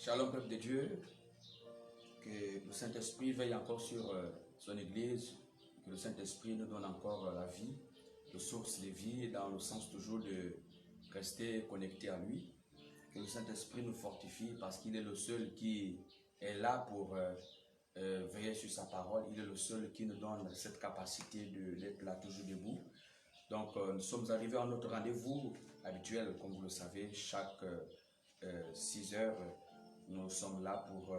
Shalom peuple de Dieu, que le Saint-Esprit veille encore sur son Église, que le Saint-Esprit nous donne encore la vie, la source de vie, dans le sens toujours de rester connecté à lui, que le Saint-Esprit nous fortifie parce qu'il est le seul qui est là pour veiller sur sa parole, il est le seul qui nous donne cette capacité d'être là toujours debout. Donc nous sommes arrivés à notre rendez-vous habituel, comme vous le savez, chaque 6 heures, nous sommes là pour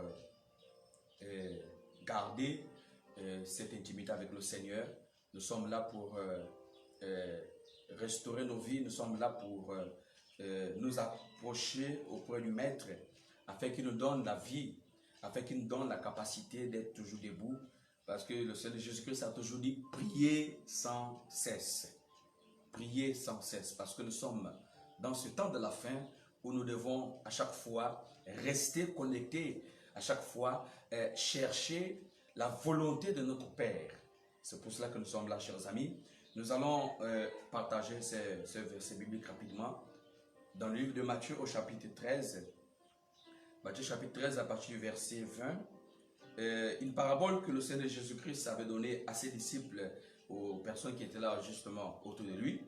garder cette intimité avec le Seigneur. Nous sommes là pour restaurer nos vies. Nous sommes là pour nous approcher auprès du Maître afin qu'il nous donne la vie, afin qu'il nous donne la capacité d'être toujours debout. Parce que le Seigneur Jésus-Christ a toujours dit « Priez sans cesse ». Priez sans cesse. Parce que nous sommes dans ce temps de la fin où nous devons à chaque fois rester connectés, à chaque fois chercher la volonté de notre Père. C'est pour cela que nous sommes là, chers amis. Nous allons partager ce verset biblique rapidement dans le livre de Matthieu au chapitre 13. Matthieu chapitre 13 à partir du verset 20. Une parabole que le Seigneur Jésus-Christ avait donnée à ses disciples, aux personnes qui étaient là justement autour de lui.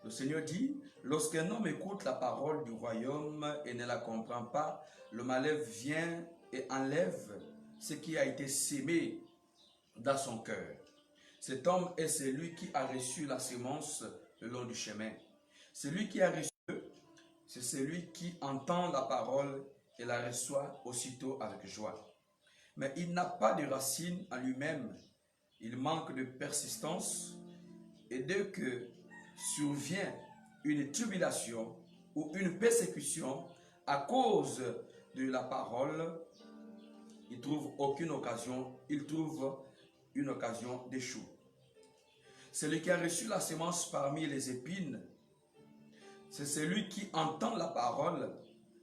Le Seigneur dit, lorsqu'un homme écoute la parole du royaume et ne la comprend pas, le malheur vient et enlève ce qui a été sémé dans son cœur. Cet homme est celui qui a reçu la sémence le long du chemin. Celui qui a reçu, c'est celui qui entend la parole et la reçoit aussitôt avec joie. Mais il n'a pas de racine en lui-même, il manque de persistance et dès que survient une tribulation ou une persécution à cause de la parole, il trouve une occasion d'échouer. Celui qui a reçu la sémence parmi les épines, c'est celui qui entend la parole,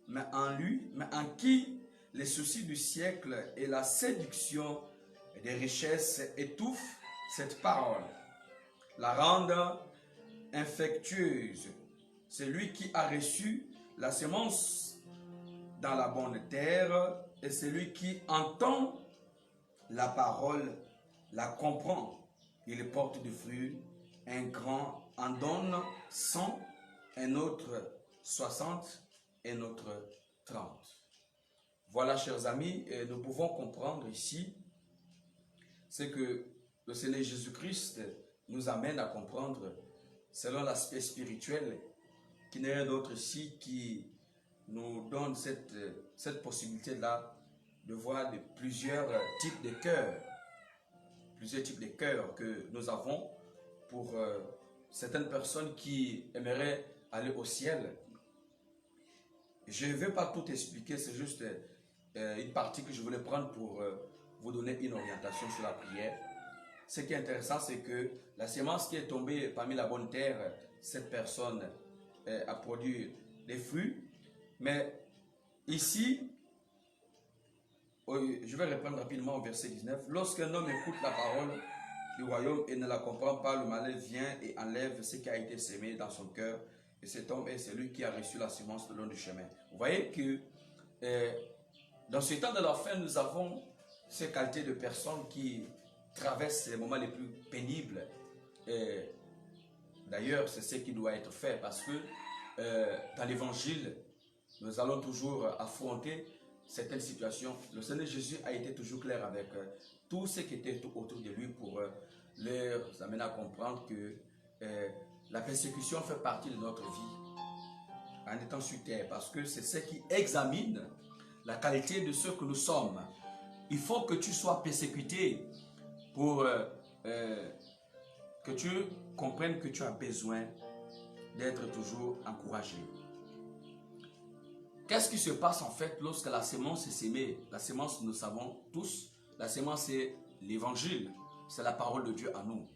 mais en qui les soucis du siècle et la séduction des richesses étouffent cette parole, la rendent infectueuse. Celui qui a reçu la sémence dans la bonne terre et celui qui entend la parole, la comprend. Il porte du fruit, un grand en donne 100, un autre 60, un autre 30. Voilà, chers amis, et nous pouvons comprendre ici, c'est que le Seigneur Jésus-Christ nous amène à comprendre selon l'aspect spirituel, qui n'est rien d'autre ici qui nous donne cette possibilité-là de voir plusieurs types de cœurs. Plusieurs types de cœurs que nous avons pour certaines personnes qui aimeraient aller au ciel. Je ne vais pas tout expliquer, c'est juste une partie que je voulais prendre pour vous donner une orientation sur la prière. Ce qui est intéressant, c'est que la sémence qui est tombée parmi la bonne terre, cette personne a produit des fruits. Mais ici, je vais répondre rapidement au verset 19. Lorsqu'un homme écoute la parole du royaume et ne la comprend pas, le malheur vient et enlève ce qui a été sémé dans son cœur. Et cet homme est celui qui a reçu la sémence le long du chemin. Vous voyez que dans ce temps de la fin, nous avons ces qualités de personnes qui traversent les moments les plus pénibles. D'ailleurs, c'est ce qui doit être fait parce que dans l'évangile, nous allons toujours affronter certaines situations. Le Seigneur Jésus a été toujours clair avec tous ceux qui étaient autour de lui pour leur amener à comprendre que la persécution fait partie de notre vie en étant sur terre parce que c'est ce qui examine la qualité de ce que nous sommes. Il faut que tu sois persécuté pour que tu comprennes que tu as besoin d'être toujours encouragé. Qu'est-ce qui se passe en fait lorsque la sémence est sémée? La sémence, nous savons tous, la sémence c'est l'évangile, c'est la parole de Dieu à nous.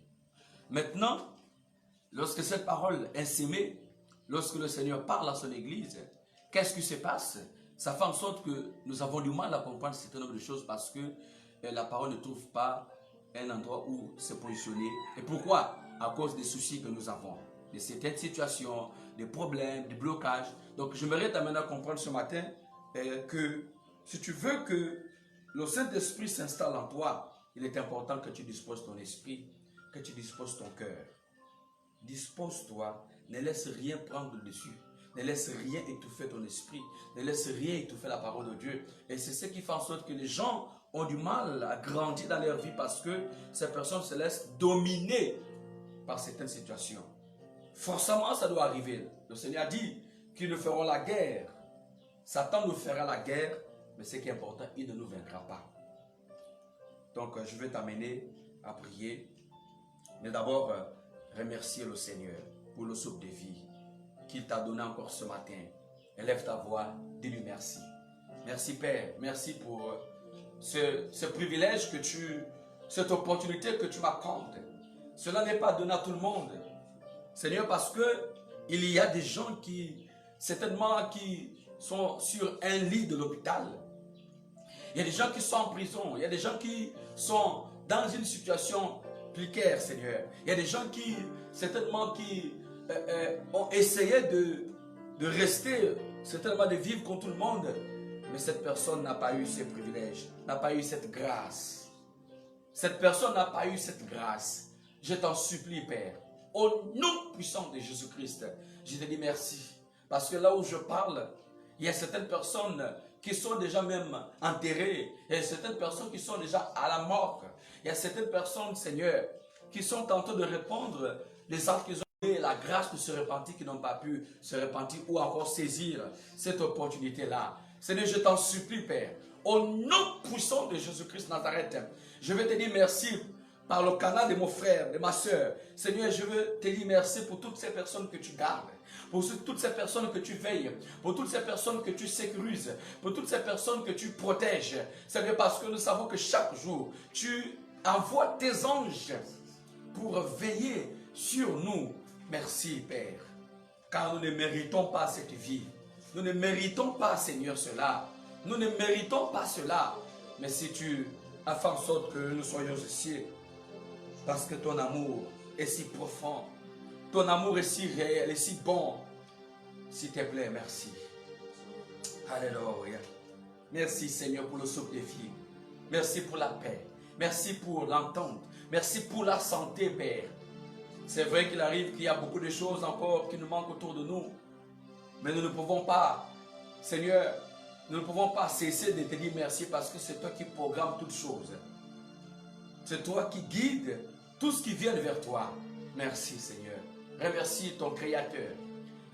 Maintenant, lorsque cette parole est sémée, lorsque le Seigneur parle à son église, qu'est-ce qui se passe? Ça fait en sorte que nous avons du mal à comprendre un certain nombre de choses parce que la parole ne trouve pas un endroit où se positionner. Et pourquoi? À cause des soucis que nous avons, de certaines situations, des problèmes, des blocages. Donc, j'aimerais t'amener à comprendre ce matin que Si tu veux que le Saint-Esprit s'installe en toi, il est important que tu disposes ton esprit, que tu disposes ton cœur. Dispose-toi, ne laisse rien prendre le dessus. Ne laisse rien étouffer ton esprit. Ne laisse rien étouffer la parole de Dieu. Et c'est ce qui fait en sorte que les gens ont du mal à grandir dans leur vie parce que ces personnes se laissent dominer par certaines situations. Forcément, ça doit arriver. Le Seigneur dit qu'ils nous feront la guerre. Satan nous fera la guerre, mais ce qui est important, il ne nous vaincra pas. Donc, je vais t'amener à prier. Mais d'abord, remercier le Seigneur pour le souffle de vie qu'il t'a donné encore ce matin. Élève ta voix, dis-lui merci. Merci Père, merci pour ce privilège que cette opportunité que tu m'accordes. Cela n'est pas donné à tout le monde. Seigneur, parce que il y a des gens qui, certainement, qui sont sur un lit de l'hôpital. Il y a des gens qui sont en prison. Il y a des gens qui sont dans une situation précaire, Seigneur. Il y a des gens qui, certainement, qui ont essayé de rester, certainement de vivre comme tout le monde. Mais cette personne n'a pas eu ce privilège, n'a pas eu cette grâce. Cette personne n'a pas eu cette grâce. Je t'en supplie, Père. Au nom puissant de Jésus-Christ, je te dis merci. Parce que là où je parle, il y a certaines personnes qui sont déjà même enterrées. Il y a certaines personnes qui sont déjà à la mort. Il y a certaines personnes, Seigneur, qui sont en train de répandre les actes qu'ils ont eu, la grâce de se repentir, qui n'ont pas pu se repentir ou encore saisir cette opportunité-là. Seigneur, je t'en supplie, Père. Au nom puissant de Jésus-Christ Nazareth, je vais te dire merci par le canal de mon frère, de ma soeur. Seigneur, je veux te dire merci pour toutes ces personnes que tu gardes, pour toutes ces personnes que tu veilles, pour toutes ces personnes que tu sécurises, pour toutes ces personnes que tu protèges. Seigneur, parce que nous savons que chaque jour, tu envoies tes anges pour veiller sur nous. Merci, Père, car nous ne méritons pas cette vie. Nous ne méritons pas, Seigneur, cela. Nous ne méritons pas cela. Mais si tu as fait en sorte que nous soyons ici, parce que ton amour est si profond, ton amour est si réel et si bon, s'il te plaît, merci. Alléluia. Merci, Seigneur, pour le souffle de vie. Merci pour la paix. Merci pour l'entente. Merci pour la santé, Père. C'est vrai qu'il arrive qu'il y a beaucoup de choses encore qui nous manquent autour de nous. Mais nous ne pouvons pas, Seigneur, nous ne pouvons pas cesser de te dire merci parce que c'est toi qui programmes toutes choses. C'est toi qui guides tout ce qui vient vers toi. Merci, Seigneur. Remercie ton Créateur.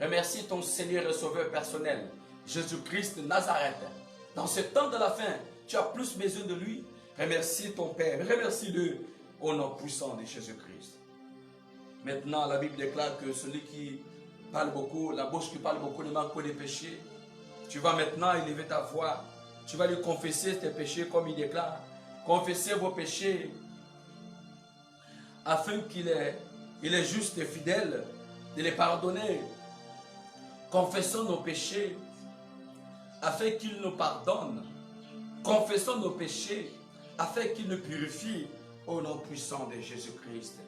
Remercie ton Seigneur et Sauveur personnel, Jésus-Christ de Nazareth. Dans ce temps de la fin, tu as plus besoin de lui. Remercie ton Père. Remercie-le au nom puissant de Jésus-Christ. Maintenant, la Bible déclare que celui qui parle beaucoup, la bouche qui parle beaucoup ne manque pas de péchés. Tu vas maintenant élever ta voix. Tu vas lui confesser tes péchés comme il déclare. Confessez vos péchés afin qu'il est juste et fidèle de les pardonner. Confessons nos péchés afin qu'il nous pardonne. Confessons nos péchés afin qu'il nous purifie au nom puissant de Jésus-Christ.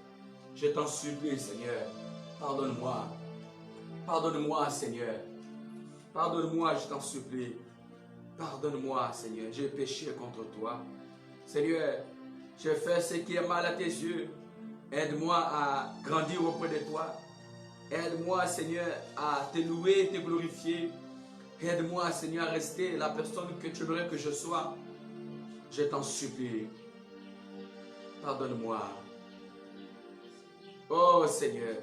Je t'en supplie, Seigneur, pardonne-moi. Pardonne-moi, Seigneur. Pardonne-moi, je t'en supplie. Pardonne-moi, Seigneur, j'ai péché contre toi. Seigneur, j'ai fait ce qui est mal à tes yeux. Aide-moi à grandir auprès de toi. Aide-moi, Seigneur, à te louer et te glorifier. Aide-moi, Seigneur, à rester la personne que tu aimerais que je sois. Je t'en supplie. Pardonne-moi. Oh Seigneur.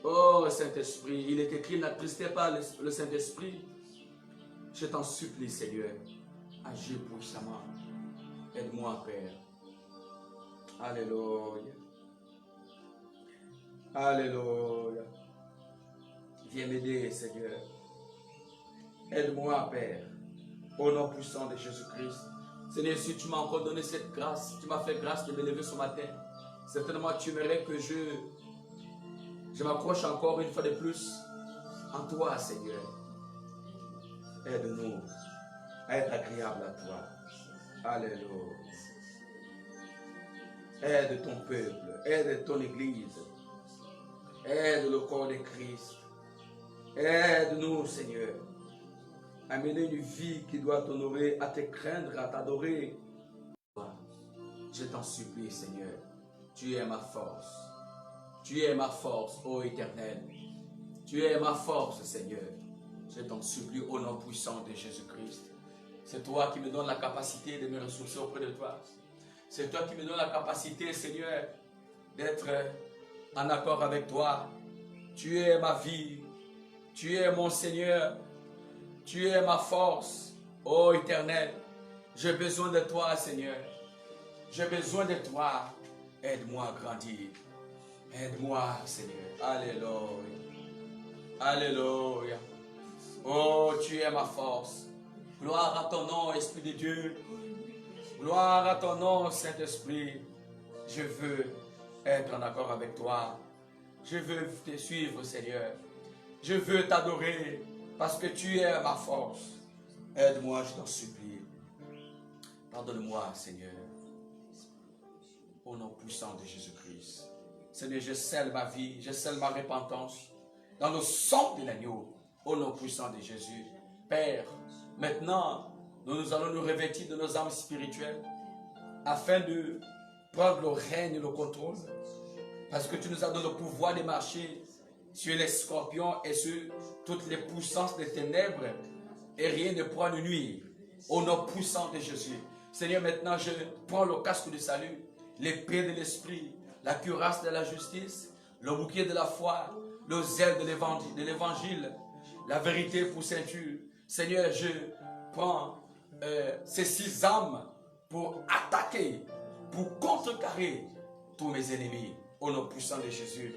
Oh Saint-Esprit. Il est écrit, n'attristez pas le Saint-Esprit. Je t'en supplie, Seigneur. Agis puissamment. Aide-moi, Père. Alléluia. Alléluia. Viens m'aider, Seigneur. Aide-moi, Père. Au nom puissant de Jésus-Christ. Seigneur, si tu m'as encore donné cette grâce, tu m'as fait grâce de me lever ce matin. Certainement, tu aimerais que je m'accroche encore une fois de plus en toi, Seigneur. Aide-nous à être agréable à toi. Alléluia. Aide ton peuple, aide ton église, aide le corps de Christ. Aide-nous, Seigneur. à mener une vie qui doit t'honorer, à te craindre, à t'adorer. Je t'en supplie, Seigneur. Tu es ma force. Tu es ma force, ô Éternel. Tu es ma force, Seigneur. Je t'en supplie au nom puissant de Jésus-Christ. C'est toi qui me donnes la capacité de me ressourcer auprès de toi. C'est toi qui me donnes la capacité, Seigneur, d'être en accord avec toi. Tu es ma vie. Tu es mon Seigneur. Tu es ma force, ô Éternel. J'ai besoin de toi, Seigneur. J'ai besoin de toi. Aide-moi à grandir. Aide-moi, Seigneur. Alléluia. Alléluia. Oh, tu es ma force. Gloire à ton nom, Esprit de Dieu. Gloire à ton nom, Saint-Esprit. Je veux être en accord avec toi. Je veux te suivre, Seigneur. Je veux t'adorer parce que tu es ma force. Aide-moi, je t'en supplie. Pardonne-moi, Seigneur. Au nom puissant de Jésus-Christ. Seigneur, je scelle ma vie, je scelle ma repentance dans le sang de l'agneau. Au nom puissant de Jésus. Père, maintenant, nous allons nous revêtir de nos âmes spirituelles afin de prendre le règne et le contrôle. Parce que tu nous as donné le pouvoir de marcher sur les scorpions et sur toutes les puissances des ténèbres et rien ne pourra nous nuire. Au nom puissant de Jésus. Seigneur, maintenant je prends le casque du salut, l'épée de l'esprit, la cuirasse de la justice, le bouclier de la foi, le zèle de l'évangile, la vérité pour ceinture. Seigneur, je prends ces 6 âmes pour attaquer, pour contrecarrer tous mes ennemis. Au nom puissant de Jésus.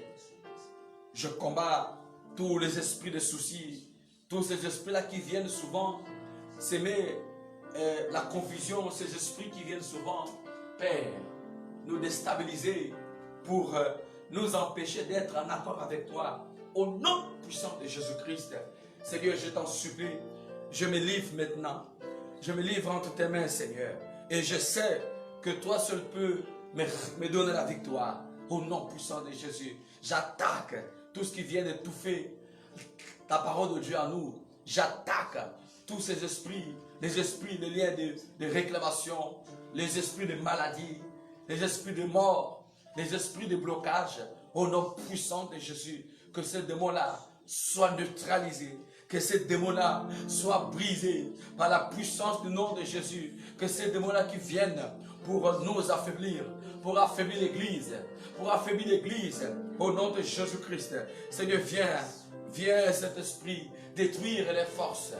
Je combats tous les esprits de soucis, tous ces esprits-là qui viennent souvent s'aimer la confusion, ces esprits qui viennent souvent, Père, nous déstabiliser pour nous empêcher d'être en accord avec toi. Au nom puissant de Jésus-Christ, Seigneur, je t'en supplie, je me livre maintenant. Je me livre entre tes mains, Seigneur. Et je sais que toi seul peux me donner la victoire. Au nom puissant de Jésus, j'attaque tout ce qui vient d'étouffer ta parole de Dieu à nous. J'attaque tous ces esprits, les esprits de liens de réclamation, les esprits de maladie, les esprits de mort, les esprits de blocage. Au nom puissant de Jésus, que ces démons-là soient neutralisés, que ces démons-là soient brisés par la puissance du nom de Jésus, que ces démons-là qui viennent pour nous affaiblir, pour affaiblir l'Église, au nom de Jésus-Christ. Seigneur, viens cet esprit, détruire les forces,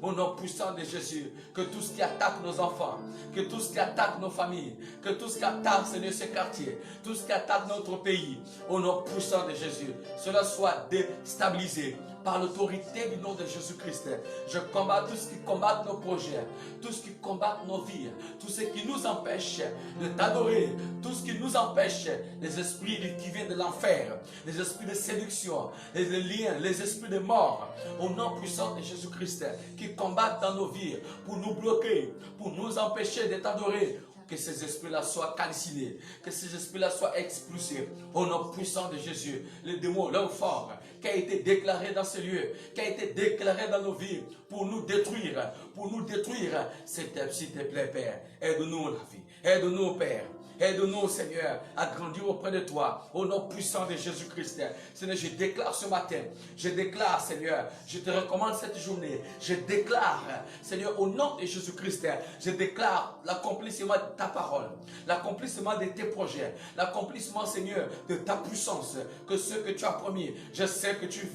au nom puissant de Jésus, que tout ce qui attaque nos enfants, que tout ce qui attaque nos familles, que tout ce qui attaque, Seigneur, ces quartiers, tout ce qui attaque notre pays, au nom puissant de Jésus, cela soit déstabilisé par l'autorité du nom de Jésus-Christ. Je combats tout ce qui combat nos projets, tout ce qui combat nos vies, tout ce qui nous empêche de t'adorer, tout ce qui nous empêche, les esprits qui viennent de l'enfer, les esprits de séduction, les liens, les esprits de mort, au nom puissant de Jésus-Christ, qui combattent dans nos vies pour nous bloquer, pour nous empêcher de t'adorer. Que ces esprits-là soient calcinés, que ces esprits-là soient expulsés au nom puissant de Jésus. Le démon, l'homme fort, qui a été déclaré dans ce lieu, qui a été déclaré dans nos vies pour nous détruire, s'il te plaît, Père, aide-nous la vie, aide-nous, Père. Aide-nous, Seigneur, à grandir auprès de toi, au nom puissant de Jésus-Christ. Seigneur, je déclare ce matin, je déclare, Seigneur, je te recommande cette journée, je déclare, Seigneur, au nom de Jésus-Christ, je déclare l'accomplissement de ta parole, l'accomplissement de tes projets, l'accomplissement, Seigneur, de ta puissance, que ce que tu as promis, je sais que tu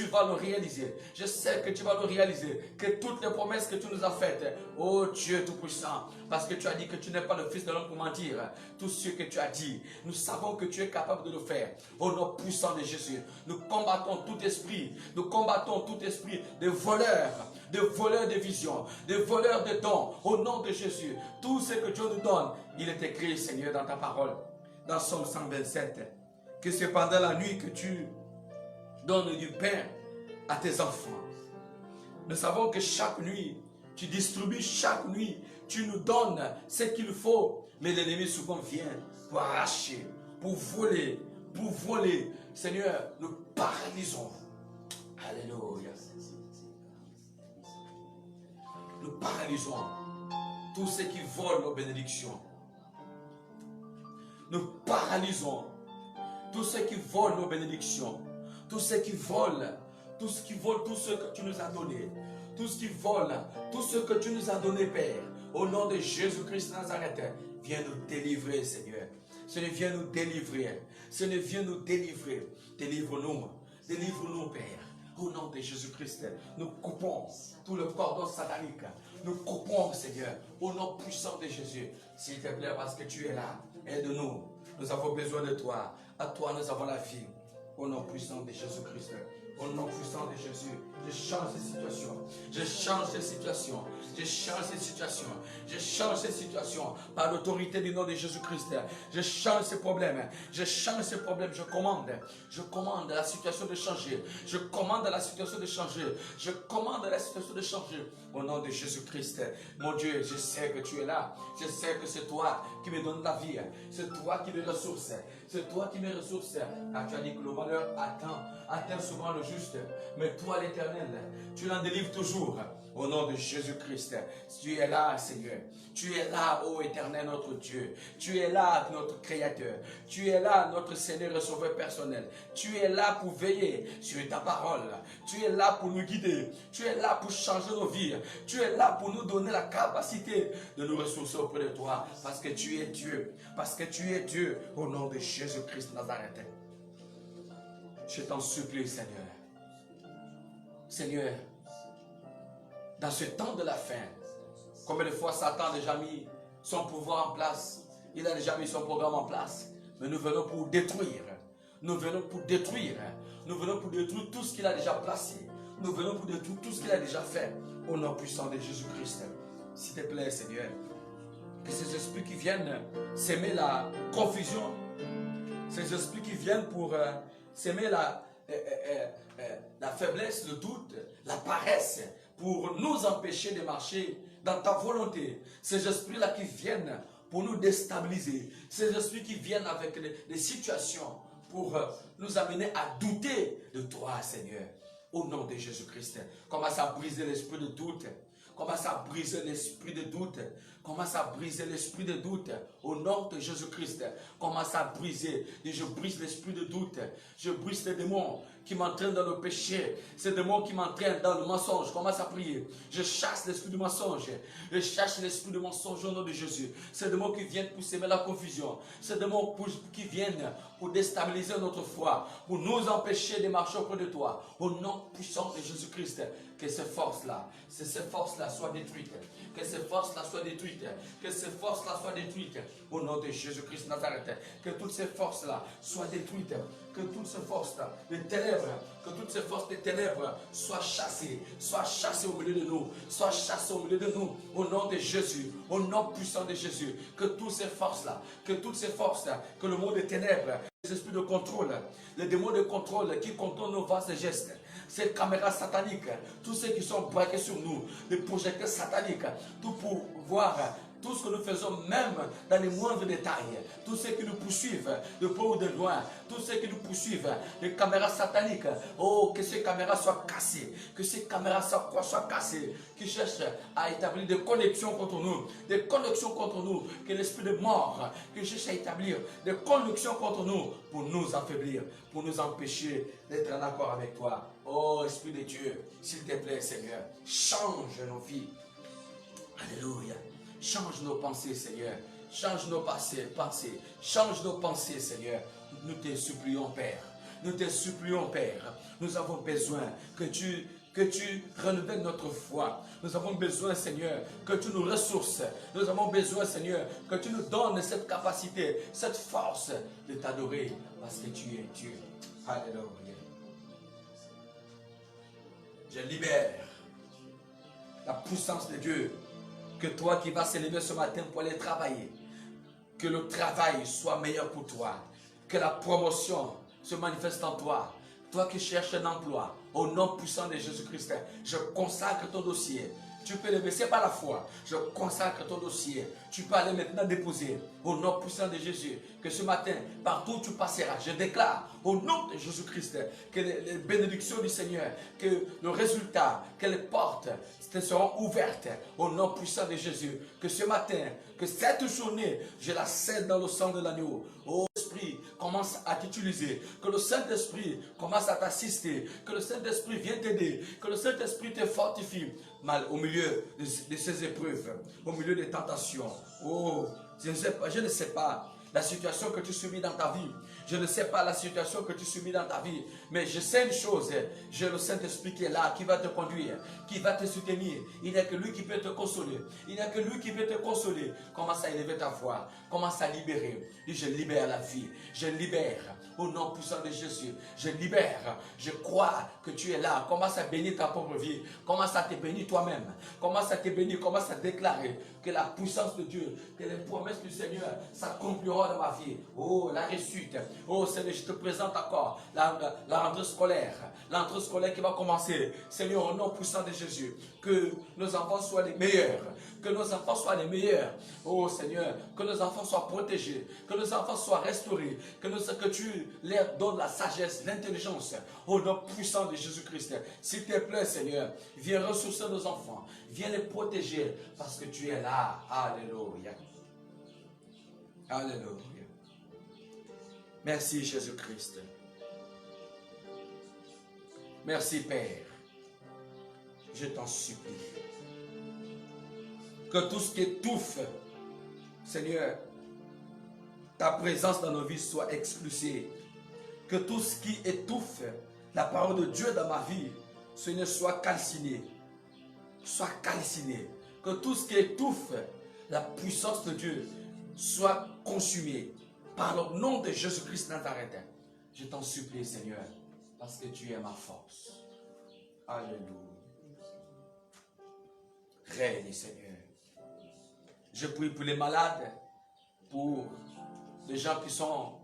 vas le réaliser, je sais que tu vas le réaliser, que toutes les promesses que tu nous as faites, oh Dieu Tout-Puissant, parce que tu as dit que tu n'es pas le Fils de l'homme pour mentir. Tout ce que tu as dit, nous savons que tu es capable de le faire. Au nom puissant de Jésus, nous combattons tout esprit de voleurs de vision, de voleurs de dons. Au nom de Jésus, tout ce que Dieu nous donne, il est écrit, Seigneur, dans ta parole, dans Somme 127, que c'est pendant la nuit que tu donnes du pain à tes enfants. Nous savons que chaque nuit, tu distribues chaque nuit, tu nous donnes ce qu'il faut. Mais l'ennemi souvent vient pour arracher, pour voler. Seigneur, nous paralysons. Alléluia. nous paralysons tous ceux qui volent nos bénédictions. Nous paralysons tous ceux qui volent nos bénédictions. Tous ceux qui volent, tout ce que tu nous as donné. Tout ce qui vole, tout ce que tu nous as donné, Père. Au nom de Jésus-Christ de Nazareth, viens nous délivrer, Seigneur. Seigneur, viens nous délivrer. Seigneur, viens nous délivrer. Délivre-nous. Délivre-nous, Père. Au nom de Jésus-Christ, nous coupons tout le cordon satanique. Nous coupons, Seigneur, au nom puissant de Jésus. S'il te plaît, parce que tu es là. Aide-nous. Nous avons besoin de toi. À toi, nous avons la vie. Au nom puissant de Jésus-Christ. Au nom puissant de Jésus, je change ces situations. Je change ces situations. Je change ces situations. Je change ces situations par l'autorité du nom de Jésus-Christ. Je change ces problèmes. Je change ces problèmes. Je commande à la situation de changer. Je commande à la situation de changer. Je commande à la situation de changer. Au nom de Jésus-Christ. Mon Dieu, je sais que tu es là. Je sais que c'est toi qui me donnes la vie. C'est toi qui me ressources. C'est toi qui me ressources. Ah, tu as dit que le malheur atteint souvent le juste. Mais toi, l'Éternel, tu l'en délivres toujours. Au nom de Jésus-Christ, tu es là, Seigneur. Tu es là, ô Éternel, notre Dieu. Tu es là, notre Créateur. Tu es là, notre Seigneur et Sauveur personnel. Tu es là pour veiller sur ta parole. Tu es là pour nous guider. Tu es là pour changer nos vies. Tu es là pour nous donner la capacité de nous ressourcer auprès de toi. Parce que tu es Dieu. Parce que tu es Dieu. Au nom de Jésus-Christ Nazareth. Je t'en supplie, Seigneur. Seigneur, dans ce temps de la fin, combien de fois Satan a déjà mis son pouvoir en place, il a déjà mis son programme en place, mais nous venons pour détruire, nous venons pour détruire, nous venons pour détruire tout ce qu'il a déjà placé, nous venons pour détruire tout ce qu'il a déjà fait, au nom puissant de Jésus-Christ. S'il te plaît, Seigneur, que ces esprits qui viennent s'aimer la confusion, ces esprits qui viennent pour s'aimer la faiblesse, le doute, la paresse, pour nous empêcher de marcher dans ta volonté. Ces esprits-là qui viennent pour nous déstabiliser. Ces esprits qui viennent avec des situations pour nous amener à douter de toi, Seigneur. Au nom de Jésus-Christ, commence à briser l'esprit de doute. Commence à briser l'esprit de doute. Commence à briser l'esprit de doute. Au nom de Jésus-Christ. Commence à briser. Et je brise l'esprit de doute. Je brise les démons qui m'entraînent dans le péché. Ces démons qui m'entraînent dans le mensonge. Commence à prier. Je chasse l'esprit du mensonge. Je chasse l'esprit du mensonge au nom de Jésus. Ces démons qui viennent pour semer la confusion. Ces démons qui viennent pour déstabiliser notre foi. Pour nous empêcher de marcher auprès de toi. Au nom puissant de Jésus-Christ. Que ces forces-là soient détruites. Que ces forces-là soient détruites. Que ces forces-là soient détruites. Au nom de Jésus-Christ Nazareth. Que toutes ces forces-là soient détruites. Que toutes ces forces-là, des ténèbres, que toutes ces forces des ténèbres soient chassées au milieu de nous, soient chassées au milieu de nous, au nom de Jésus, au nom puissant de Jésus. Que toutes ces forces-là, que le monde des ténèbres, les esprits de contrôle, les démons de contrôle qui contrôlent nos vastes gestes, ces caméras sataniques, tous ceux qui sont braqués sur nous, les projecteurs sataniques, tout pour voir tout ce que nous faisons, même dans les moindres détails, tous ceux qui nous poursuivent de près ou de loin, tous ceux qui nous poursuivent, les caméras sataniques, oh, que ces caméras soient cassées, que ces caméras soient cassées, qui cherchent à établir des connexions contre nous, que l'esprit de mort, qui cherche à établir des connexions contre nous, pour nous affaiblir, pour nous empêcher d'être en accord avec toi. Oh, Esprit de Dieu, s'il te plaît, Seigneur, change nos vies. Alléluia. Change nos pensées, Seigneur. Change nos pensées. Change nos pensées, Seigneur. Nous te supplions, Père. Nous te supplions, Père. Nous avons besoin que tu renouvelles notre foi. Nous avons besoin, Seigneur, que tu nous ressources. Nous avons besoin, Seigneur, que tu nous donnes cette capacité, cette force de t'adorer parce que tu es Dieu. Alléluia. Je libère la puissance de Dieu. Que toi qui vas s'élever ce matin pour aller travailler, que le travail soit meilleur pour toi, que la promotion se manifeste en toi. Toi qui cherches un emploi, au nom puissant de Jésus-Christ, je consacre ton dossier. Tu peux lever, c'est pas la foi. Je consacre ton dossier. Tu peux aller maintenant déposer au nom puissant de Jésus. Que ce matin, partout où tu passeras, je déclare au nom de Jésus-Christ que les bénédictions du Seigneur, que le résultat, que les portes te seront ouvertes au nom puissant de Jésus. Que ce matin, que cette journée, je la scelle dans le sang de l'agneau. Oh Esprit, commence à t'utiliser. Que le Saint-Esprit commence à t'assister. Que le Saint-Esprit vienne t'aider. Que le Saint-Esprit te fortifie mal au milieu de ces épreuves, au milieu des tentations. Oh, je ne sais pas la situation que tu subis dans ta vie. Je ne sais pas la situation que tu subis dans ta vie. Mais je sais une chose. J'ai le Saint-Esprit qui est là, qui va te conduire, qui va te soutenir. Il n'y a que lui qui peut te consoler. Il n'y a que lui qui peut te consoler. Commence à élever ta voix. Commence à libérer. Et je libère la vie. Je libère au nom puissant de Jésus. Je libère. Je crois que tu es là. Commence à bénir ta propre vie. Commence à te bénir toi-même. Commence à te bénir. Commence à déclarer que la puissance de Dieu, que les promesses du Seigneur s'accompliront dans ma vie. Oh, la réussite. Oh, Seigneur, je te présente encore la rentrée scolaire. La rentrée scolaire qui va commencer. Seigneur, au nom puissant de Jésus, que nos enfants soient les meilleurs. Que nos enfants soient les meilleurs. Oh Seigneur, que nos enfants soient protégés. Que nos enfants soient restaurés. Que tu leur donnes la sagesse, l'intelligence. Au nom puissant de Jésus-Christ. S'il te plaît, Seigneur, viens ressourcer nos enfants. Viens les protéger parce que tu es là. Alléluia. Alléluia. Merci Jésus-Christ. Merci Père. Je t'en supplie. Que tout ce qui étouffe, Seigneur, ta présence dans nos vies soit expulsée. Que tout ce qui étouffe la parole de Dieu dans ma vie, Seigneur, soit calciné. Soit calciné. Que tout ce qui étouffe la puissance de Dieu soit consumé. Par le nom de Jésus-Christ Nazareth. Je t'en supplie, Seigneur, parce que tu es ma force. Alléluia. Règne, Seigneur. Je prie pour les malades, pour les gens qui sont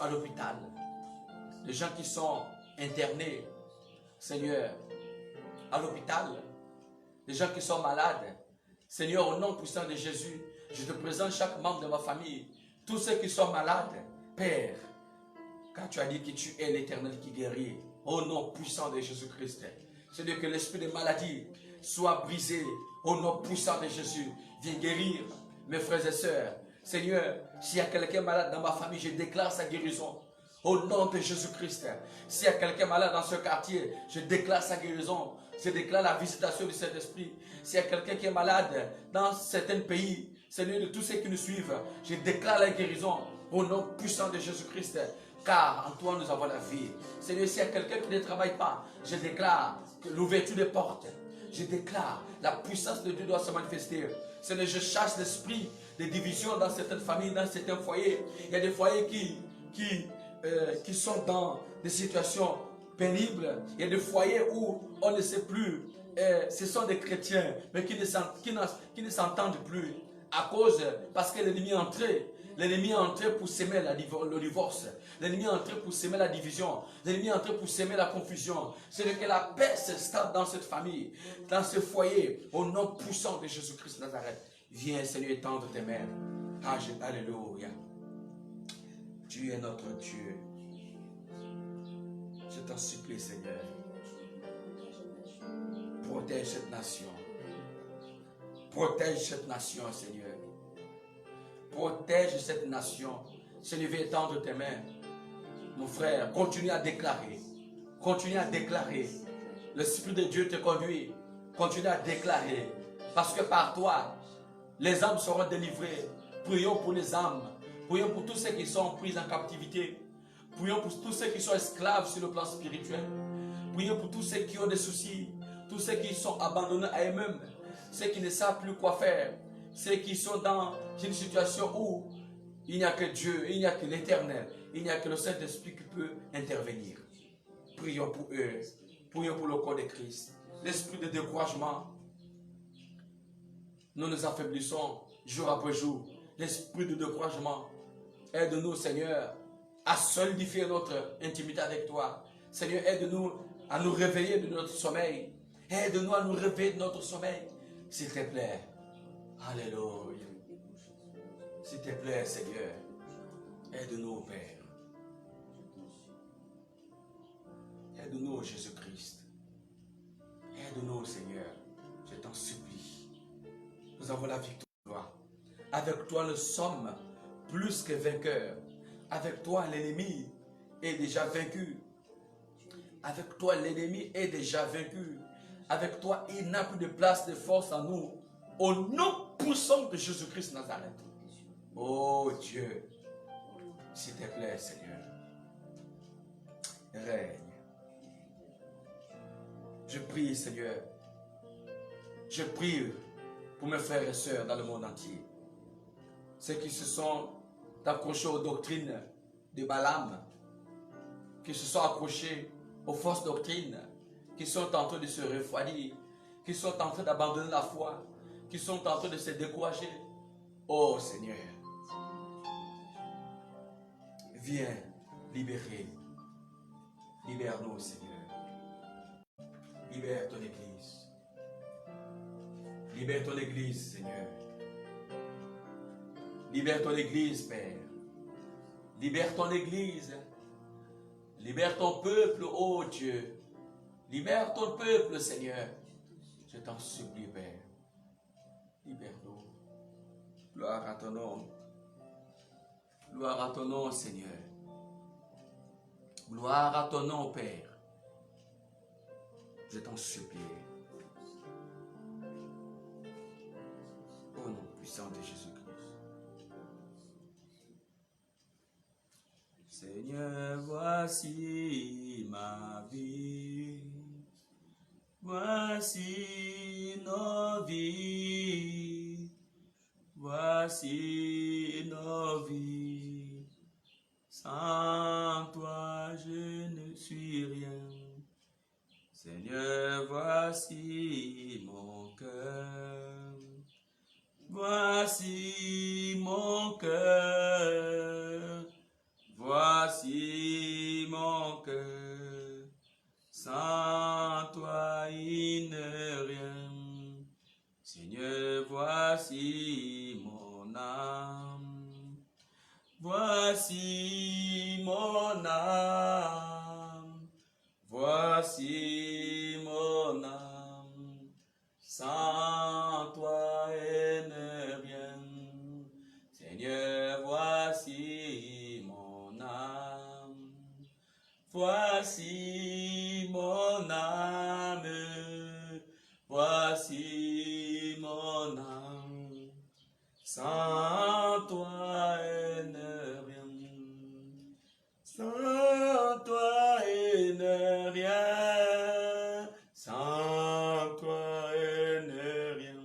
à l'hôpital, les gens qui sont internés, Seigneur, à l'hôpital, les gens qui sont malades. Seigneur, au nom puissant de Jésus, je te présente chaque membre de ma famille, tous ceux qui sont malades, Père, car tu as dit que tu es l'Éternel qui guérit, au nom puissant de Jésus-Christ. Seigneur, que l'esprit de maladie soit brisé, au nom puissant de Jésus. Viens guérir mes frères et sœurs. Seigneur, s'il y a quelqu'un malade dans ma famille, je déclare sa guérison. Au nom de Jésus-Christ. S'il y a quelqu'un malade dans ce quartier, je déclare sa guérison. Je déclare la visitation du Saint-Esprit. S'il y a quelqu'un qui est malade dans certains pays, Seigneur, de tous ceux qui nous suivent, je déclare la guérison. Au nom puissant de Jésus-Christ. Car en toi nous avons la vie. Seigneur, s'il y a quelqu'un qui ne travaille pas, je déclare l'ouverture des portes. Je déclare la puissance de Dieu doit se manifester. Seigneur, je chasse l'esprit de division dans certaines familles, dans certains foyers. Il y a des foyers qui sont dans des situations pénibles. Il y a des foyers où on ne sait plus. Ce sont des chrétiens, mais qui ne s'entendent plus. Parce que l'ennemi est entré. L'ennemi est entré pour s'aimer le divorce. L'ennemi est entré pour s'aimer la division. L'ennemi est entré pour s'aimer la confusion. C'est que la paix s'installe dans cette famille, dans ce foyer, au nom puissant de Jésus-Christ de Nazareth. Viens, Seigneur, étendre tes mains. Alléluia. Tu es notre Dieu. Je t'en supplie, Seigneur. Protège cette nation. Protège cette nation, Seigneur. Protège cette nation. Seigneur, viens étendre tes mains. Mon frère, continue à déclarer. Continue à déclarer. L'Esprit de Dieu te conduit. Continue à déclarer. Parce que par toi, les âmes seront délivrées. Prions pour les âmes. Prions pour tous ceux qui sont pris en captivité. Prions pour tous ceux qui sont esclaves sur le plan spirituel. Prions pour tous ceux qui ont des soucis. Tous ceux qui sont abandonnés à eux-mêmes. Ceux qui ne savent plus quoi faire. Ceux qui sont dans une situation où il n'y a que Dieu, il n'y a que l'Éternel, il n'y a que le Saint-Esprit qui peut intervenir. Prions pour eux. Prions pour le corps de Christ. L'esprit de découragement, nous nous affaiblissons jour après jour. L'esprit de découragement, aide-nous, Seigneur, à solidifier notre intimité avec toi. Seigneur, aide-nous à nous réveiller de notre sommeil. Aide-nous à nous réveiller de notre sommeil. S'il te plaît. Alléluia. S'il te plaît, Seigneur. Aide-nous, Père. Aide-nous, Jésus-Christ. Aide-nous, Seigneur. Je t'en supplie. Nous avons la victoire. Avec toi, nous sommes plus que vainqueurs. Avec toi, l'ennemi est déjà vaincu. Avec toi, l'ennemi est déjà vaincu. Avec toi, il n'a plus de place de force en nous. Au nom puissant de Jésus-Christ Nazareth. Oh Dieu, s'il te plaît, Seigneur, règne. Je prie, Seigneur. Je prie pour mes frères et sœurs dans le monde entier. Ceux qui se sont accrochés aux doctrines de Balaam, qui se sont accrochés aux fausses doctrines, qui sont en train de se refroidir, qui sont en train d'abandonner la foi, qui sont en train de se décourager. Oh Seigneur, viens libérer. Libère-nous, Seigneur. Libère ton Église. Libère ton Église, Seigneur. Libère ton Église, Père. Libère ton Église. Libère ton peuple, oh Dieu. Libère ton peuple, Seigneur. Je t'en supplie, Père. Libère-nous. Gloire à ton nom. Gloire à ton nom, Seigneur. Gloire à ton nom, Père. Je t'en supplie. Au nom puissant de Jésus-Christ. Seigneur, voici ma vie. Voici nos vies. Voici nos vies. Sans toi, je ne suis rien. Seigneur, voici mon cœur. Voici mon cœur. Voici mon cœur. Sans toi, il n'est rien. Seigneur, voici mon âme. Voici mon âme. Voici mon âme. Sans toi, elle n'est rien. Seigneur, voici mon âme. Voici mon âme. Voici mon âme. Sans toi, elle n'est rien. Sans toi, elle n'est rien. Sans toi, elle n'est rien.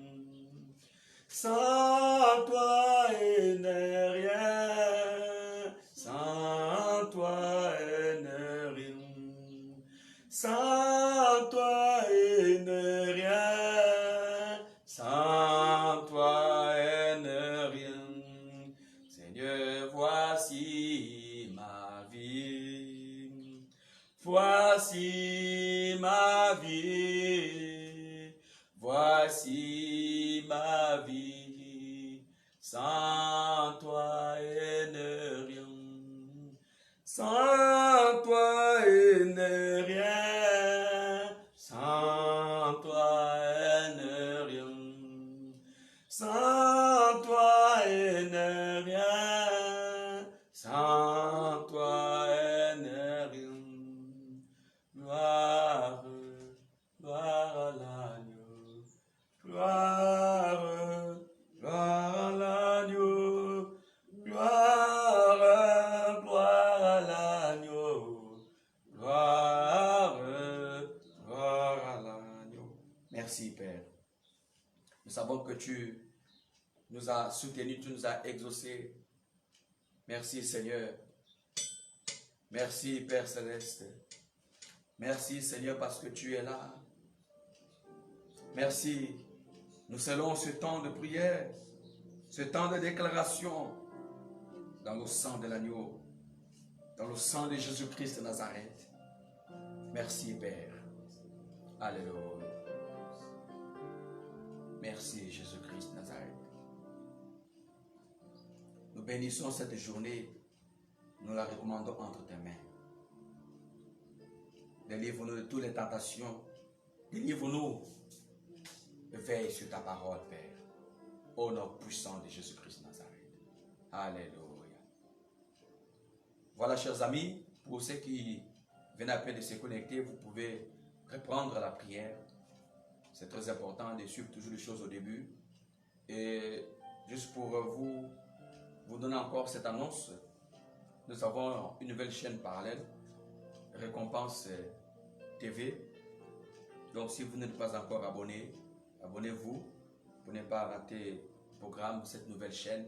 Sans toi, elle n'est rien. Sans toi, elle n'est rien. Sans toi, elle n'est rien. Sans toi, elle n'est rien. Seigneur, voici ma vie. Voici ma vie. Voici ma vie. Sans toi, elle n'est rien. Sans toi, elle n'est rien. Sans toi, elle n'est rien. Sans toi, elle n'est rien. Sans toi, elle n'est rien. Gloire, gloire à l'agneau. Gloire, gloire à l'agneau. Gloire, gloire à l'agneau. Gloire, gloire à l'agneau. Merci, Père. Nous savons que tu nous as soutenus, tu nous as exaucés. Merci, Seigneur. Merci, Père Céleste. Merci, Seigneur, parce que tu es là. Merci. Nous scellons ce temps de prière, ce temps de déclaration dans le sang de l'agneau, dans le sang de Jésus-Christ de Nazareth. Merci, Père. Alléluia. Merci Jésus-Christ Nazareth. Nous bénissons cette journée, nous la recommandons entre tes mains. Délivre-nous de toutes les tentations, délivre-nous, veille sur ta parole, Père, au nom puissant de Jésus-Christ Nazareth. Alléluia. Voilà, chers amis, pour ceux qui viennent à peine de se connecter, vous pouvez reprendre la prière. C'est très important de suivre toujours les choses au début. Et juste pour vous donner encore cette annonce, nous avons une nouvelle chaîne parallèle, Récompense TV. Donc si vous n'êtes pas encore abonné, abonnez-vous pour ne pas rater le programme de cette nouvelle chaîne.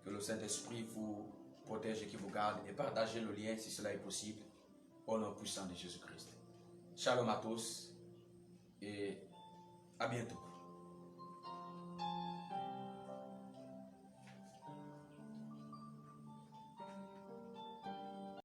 Que le Saint-Esprit vous protège et qui vous garde, et partagez le lien si cela est possible, au nom puissant de Jésus-Christ. Shalom à tous et à bientôt.